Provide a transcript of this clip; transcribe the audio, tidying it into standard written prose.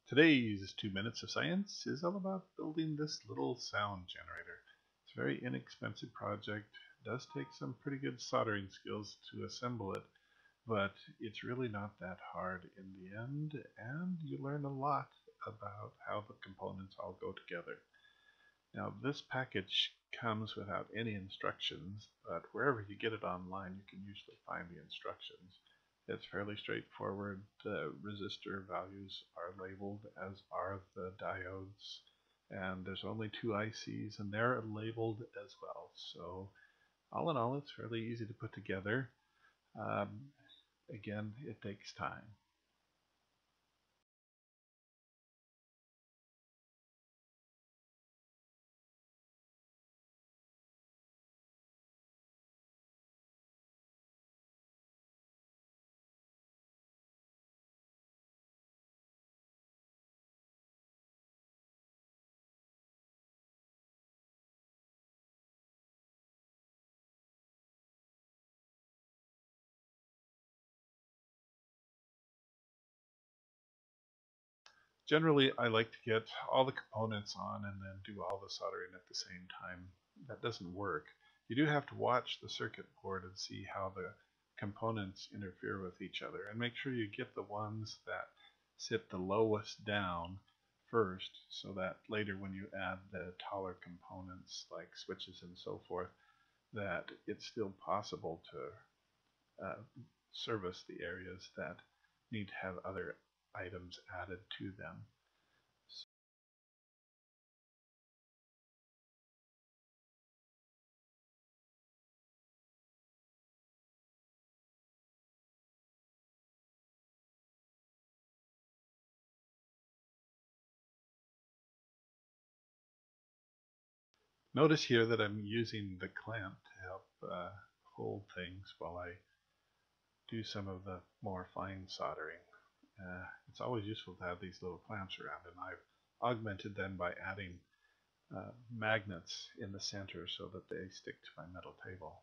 Today's 2 minutes of science is all about building this little sound generator. It's a very inexpensive project. It does take some pretty good soldering skills to assemble it, but it's really not that hard in the end, and you learn a lot about how the components all go together. Now, this package comes without any instructions, but wherever you get it online, you can usually find the instructions. It's fairly straightforward. The resistor values are labeled, as are the diodes, and there's only two ICs, and they're labeled as well. So, all in all, it's fairly easy to put together. Um, Again, it takes time. Generally, I like to get all the components on and then do all the soldering at the same time. That doesn't work. You do have to watch the circuit board and see how the components interfere with each other, and make sure you get the ones that sit the lowest down first, so that later when you add the taller components like switches and so forth, that it's still possible to service the areas that need to have other items added to them. Notice here that I'm using the clamp to help hold things while I do some of the more fine soldering. It's always useful to have these little clamps around, and I've augmented them by adding magnets in the center so that they stick to my metal table.